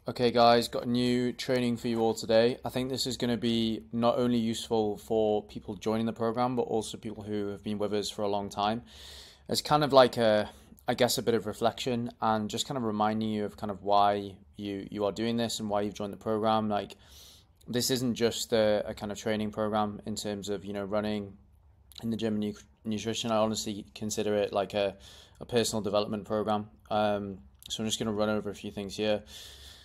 Okay guys, got a new training for you all today. I think this is going to be not only useful for people joining the program, but also people who have been with us for a long time. It's kind of like I guess a bit of reflection and just kind of reminding you of kind of why you are doing this and why you've joined the program. Like this isn't just a kind of training program in terms of, running in the gym and nutrition. I honestly consider it like a personal development program. So I'm just going to run over a few things here.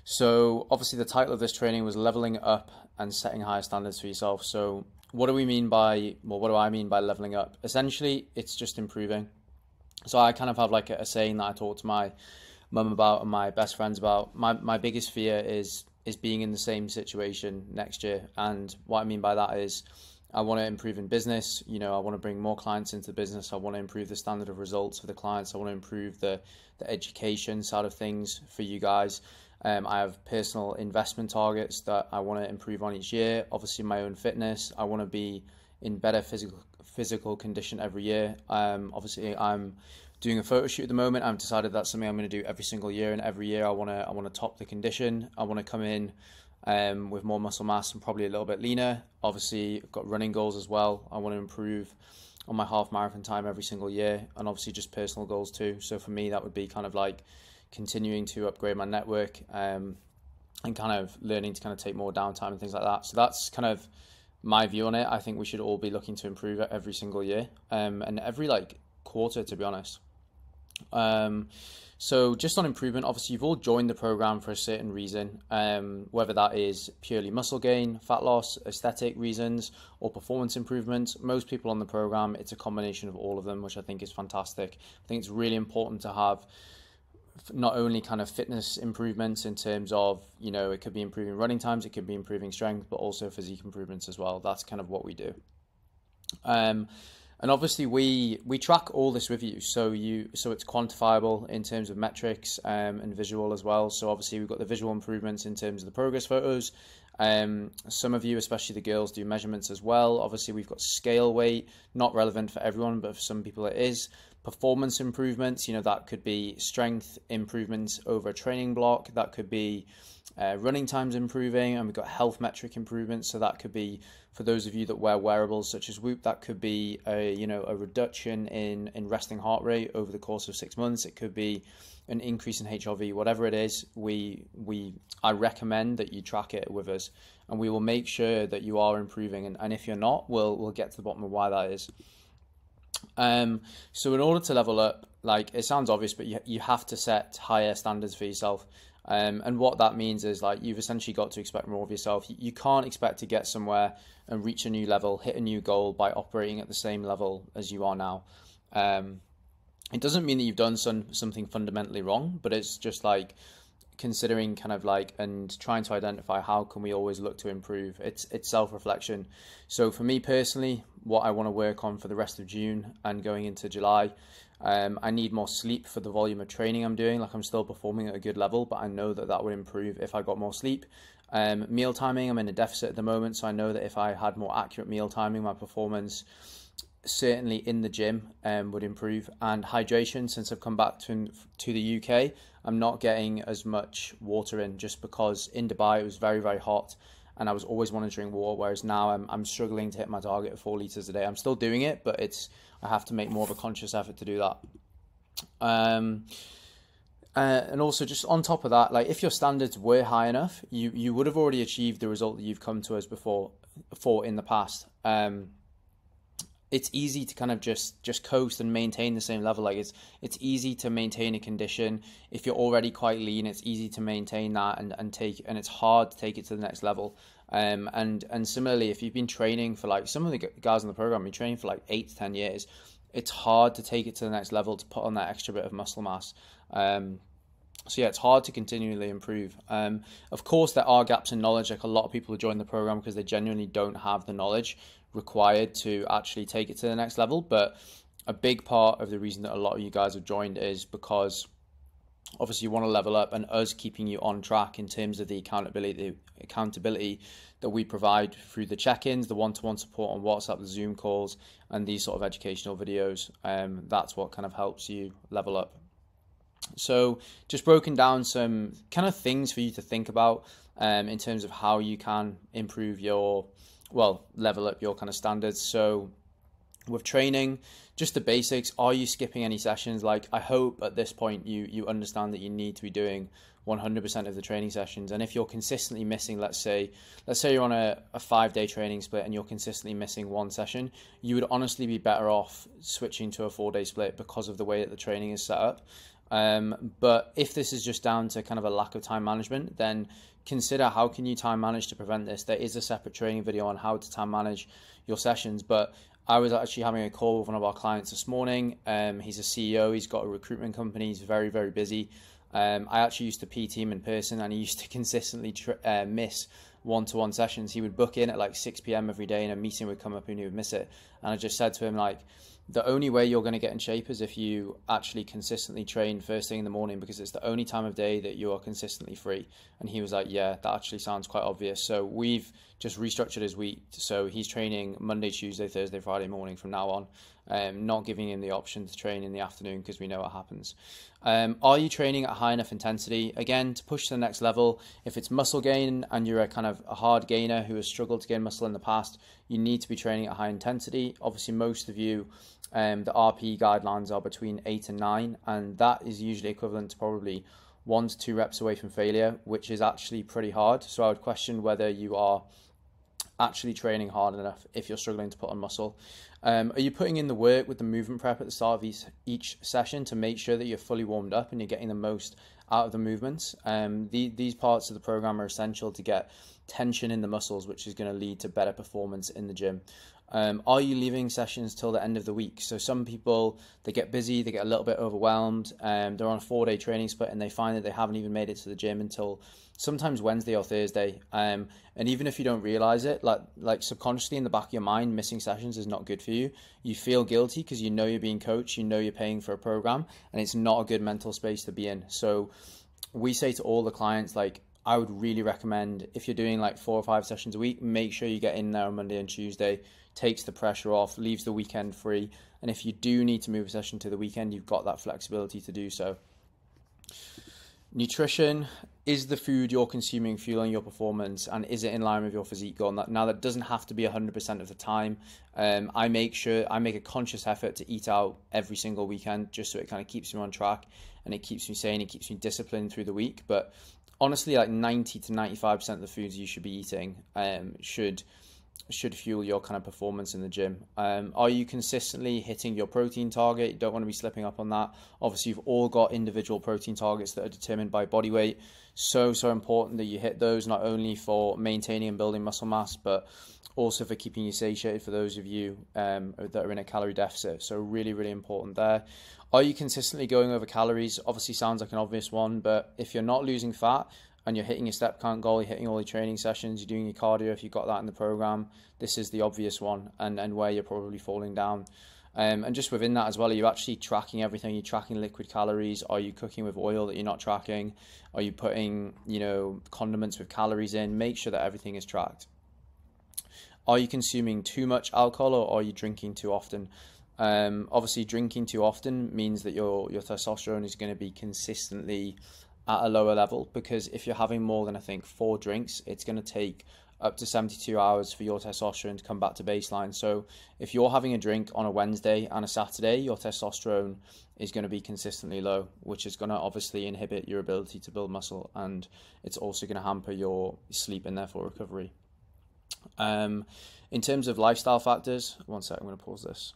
So obviously the title of this training was leveling up and setting higher standards for yourself. So what do I mean by leveling up? Essentially, it's just improving. So I kind of have like a saying that I talk to my mum about and my best friends about. My biggest fear is being in the same situation next year. And what I mean by that is I want to improve in business. I want to bring more clients into the business. I want to improve the standard of results for the clients. I want to improve the education side of things for you guys. I have personal investment targets that I want to improve on each year. Obviously, my own fitness. I want to be in better physical condition every year. Obviously, I'm doing a photo shoot at the moment. I've decided that's something I'm going to do every single year, and every year I want to top the condition. I want to come in with more muscle mass and probably a little bit leaner. Obviously, I've got running goals as well. I want to improve on my half marathon time every single year, and obviously just personal goals too. So for me, that would be kind of like continuing to upgrade my network and kind of learning to kind of take more downtime and things like that. So that's kind of my view on it. I think we should all be looking to improve it every single year and every like quarter, to be honest. So just on improvement, obviously you've all joined the program for a certain reason, whether that is purely muscle gain, fat loss, aesthetic reasons, or performance improvements. Most people on the program, it's a combination of all of them, which I think is fantastic. I think it's really important to have not only kind of fitness improvements in terms of, it could be improving running times, it could be improving strength, but also physique improvements as well. That's kind of what we do. And obviously we track all this with you. So it's quantifiable in terms of metrics and visual as well. So obviously we've got the visual improvements in terms of the progress photos. Some of you, especially the girls, do measurements as well. Obviously we've got scale weight, not relevant for everyone, but for some people it is. Performance improvements, that could be strength improvements over a training block. That could be running times improving, and we've got health metric improvements. So that could be, for those of you that wear wearables such as Whoop, that could be a reduction in resting heart rate over the course of 6 months. It could be an increase in HRV. Whatever it is, I recommend that you track it with us, and we will make sure that you are improving. And if you're not, we'll get to the bottom of why that is. So in order to level up, like it sounds obvious, but you have to set higher standards for yourself. And what that means is like you've essentially got to expect more of yourself. You can't expect to get somewhere and reach a new level, hit a new goal by operating at the same level as you are now. It doesn't mean that you've done something fundamentally wrong, but it's just like considering kind of like and trying to identify how can we always look to improve. It's self-reflection. So for me personally, what I want to work on for the rest of June and going into July, I need more sleep for the volume of training I'm doing. Like I'm still performing at a good level, but I know that would improve if I got more sleep. Meal timing, I'm in a deficit at the moment, so I know that if I had more accurate meal timing, my performance certainly in the gym would improve. And hydration, since I've come back to the UK, I'm not getting as much water in, just because in Dubai it was very, very hot and I was always wanting to drink water, whereas now I'm struggling to hit my target of 4 liters a day. I'm still doing it, but I have to make more of a conscious effort to do that. And also just on top of that, like if your standards were high enough, you would have already achieved the result that you've come to us for in the past. It's easy to kind of just coast and maintain the same level. Like it's easy to maintain a condition. If you're already quite lean, it's easy to maintain that and it's hard to take it to the next level. And similarly, if you've been training for like some of the guys in the program, been training for like 8 to 10 years, it's hard to take it to the next level to put on that extra bit of muscle mass. So yeah, it's hard to continually improve. Of course, there are gaps in knowledge. Like a lot of people join the program because they genuinely don't have the knowledge required to actually take it to the next level. But a big part of the reason that a lot of you guys have joined is because obviously you want to level up, and us keeping you on track in terms of the accountability that we provide through the check-ins, the one-to-one support on WhatsApp, the Zoom calls, and these sort of educational videos. That's what kind of helps you level up. So just broken down some kind of things for you to think about in terms of how you can improve your, well, level up your kind of standards. So with training, just the basics. Are you skipping any sessions? Like, I hope at this point you understand that you need to be doing 100% of the training sessions. And if you're consistently missing, let's say you're on a 5-day training split and you're consistently missing one session, you would honestly be better off switching to a 4-day split because of the way that the training is set up. But if this is just down to kind of a lack of time management, then consider how can you time manage to prevent this. There is a separate training video on how to time manage your sessions, but I was actually having a call with one of our clients this morning. He's a CEO, he's got a recruitment company, he's very, very busy. I actually used to PT him in person, and he used to consistently miss one-to-one sessions. He would book in at like 6 p.m. every day and a meeting would come up and he would miss it. And I just said to him, like, the only way you're going to get in shape is if you actually consistently train first thing in the morning, because it's the only time of day that you are consistently free. And he was like, yeah, that actually sounds quite obvious. So we've just restructured his week. So he's training Monday, Tuesday, Thursday, Friday morning from now on, not giving him the option to train in the afternoon because we know what happens. Are you training at high enough intensity? Again, to push to the next level, if it's muscle gain and you're a kind of a hard gainer who has struggled to gain muscle in the past, you need to be training at high intensity. Obviously, most of you, the RP guidelines are between 8 and 9, and that is usually equivalent to probably 1 to 2 reps away from failure, which is actually pretty hard. So I would question whether you are actually training hard enough if you're struggling to put on muscle. Are you putting in the work with the movement prep at the start of each session to make sure that you're fully warmed up and you're getting the most out of the movements? These parts of the program are essential to get tension in the muscles, which is going to lead to better performance in the gym. Are you leaving sessions till the end of the week? So some people, they get busy, they get a little bit overwhelmed, they're on a 4-day training split and they find that they haven't even made it to the gym until sometimes Wednesday or Thursday. And even if you don't realize it, like subconsciously in the back of your mind, missing sessions is not good for you. You feel guilty because you know you're being coached, you know you're paying for a program, and it's not a good mental space to be in. So we say to all the clients, like, I would really recommend, if you're doing like 4 or 5 sessions a week, make sure you get in there on Monday and Tuesday, takes the pressure off, leaves the weekend free. And if you do need to move a session to the weekend, you've got that flexibility to do so. Nutrition. Is the food you're consuming fueling your performance, and is it in line with your physique goal? Now, that doesn't have to be 100% of the time. I make a conscious effort to eat out every single weekend, just so it kind of keeps me on track and it keeps me sane, it keeps me disciplined through the week. But honestly, like 90 to 95% of the foods you should be eating should fuel your kind of performance in the gym. Are you consistently hitting your protein target? You don't want to be slipping up on that. Obviously, you've all got individual protein targets that are determined by body weight. So important that you hit those, not only for maintaining and building muscle mass, but also for keeping you satiated for those of you that are in a calorie deficit. So really, really important there. Are you consistently going over calories? Obviously sounds like an obvious one, but if you're not losing fat and you're hitting your step count goal, you're hitting all your training sessions, you're doing your cardio, if you've got that in the program, this is the obvious one and where you're probably falling down. And just within that as well, are you actually tracking everything? Are you tracking liquid calories? Are you cooking with oil that you're not tracking? Are you putting, condiments with calories in? Make sure that everything is tracked. Are you consuming too much alcohol, or are you drinking too often? Obviously, drinking too often means that your testosterone is going to be consistently at a lower level, because if you're having more than, I think, 4 drinks, it's going to take up to 72 hours for your testosterone to come back to baseline. So if you're having a drink on a Wednesday and a Saturday, your testosterone is going to be consistently low, which is going to obviously inhibit your ability to build muscle, and it's also going to hamper your sleep and therefore recovery. In terms of lifestyle factors, one sec, I'm going to pause this.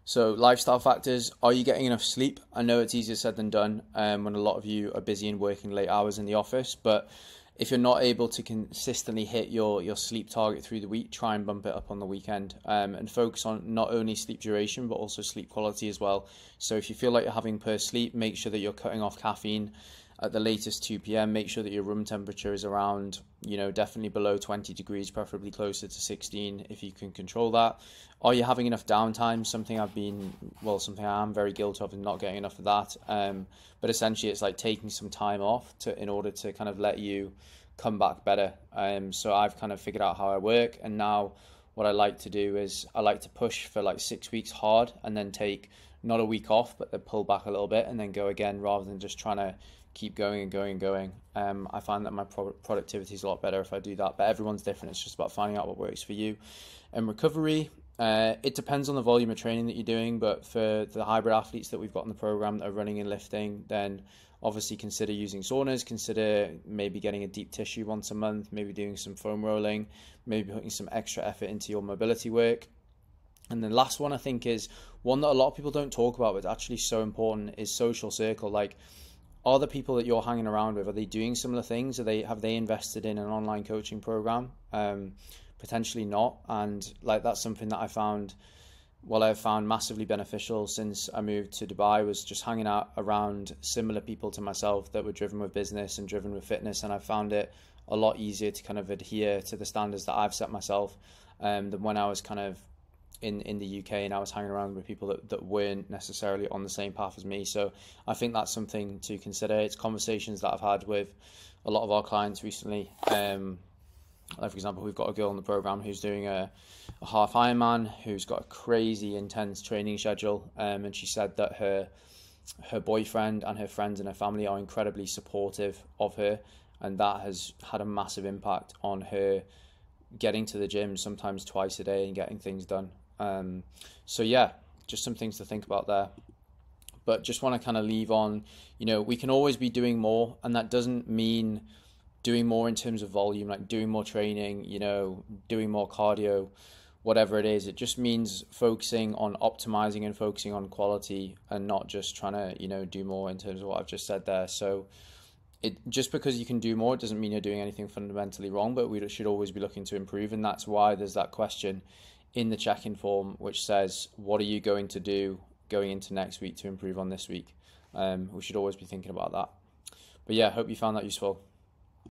So lifestyle factors, are you getting enough sleep? I know it's easier said than done when a lot of you are busy and working late hours in the office, but if you're not able to consistently hit your sleep target through the week, try and bump it up on the weekend, and focus on not only sleep duration, but also sleep quality as well. So if you feel like you're having poor sleep, make sure that you're cutting off caffeine at the latest 2 p.m. Make sure that your room temperature is around, definitely below 20 degrees, preferably closer to 16 if you can control that. Are you having enough downtime? Something I am very guilty of, and not getting enough of that. But essentially it's like taking some time off in order to kind of let you come back better. So I've kind of figured out how I work, and now what I like to do is I like to push for like 6 weeks hard and then take not a week off, but they pull back a little bit and then go again rather than just trying to keep going and going and going. I find that my productivity is a lot better if I do that, but everyone's different. It's just about finding out what works for you. And recovery, it depends on the volume of training that you're doing, but for the hybrid athletes that we've got in the program that are running and lifting, then obviously consider using saunas, consider maybe getting a deep tissue once a month, maybe doing some foam rolling, maybe putting some extra effort into your mobility work. And the last one I think is one that a lot of people don't talk about, but actually so important, is social circle. Like, are the people that you're hanging around with, are they doing similar things? Have they invested in an online coaching program? Potentially not. And like, that's something that I've found massively beneficial since I moved to Dubai, was just hanging out around similar people to myself that were driven with business and driven with fitness. And I found it a lot easier to kind of adhere to the standards that I've set myself than when I was kind of in the UK and I was hanging around with people that weren't necessarily on the same path as me. So I think that's something to consider. It's conversations that I've had with a lot of our clients recently. Like, for example, we've got a girl in the program who's doing a half Ironman, who's got a crazy intense training schedule, and she said that her boyfriend and her friends and her family are incredibly supportive of her, and that has had a massive impact on her getting to the gym sometimes twice a day and getting things done. So yeah, just some things to think about there. But just want to kind of leave on, we can always be doing more, and that doesn't mean doing more in terms of volume, like doing more training, doing more cardio, whatever it is. It just means focusing on optimizing and focusing on quality, and not just trying to, do more in terms of what I've just said there. So just because you can do more, it doesn't mean you're doing anything fundamentally wrong, but we should always be looking to improve. And that's why there's that question in the check-in form, which says, what are you going to do going into next week to improve on this week? We should always be thinking about that. But yeah, hope you found that useful.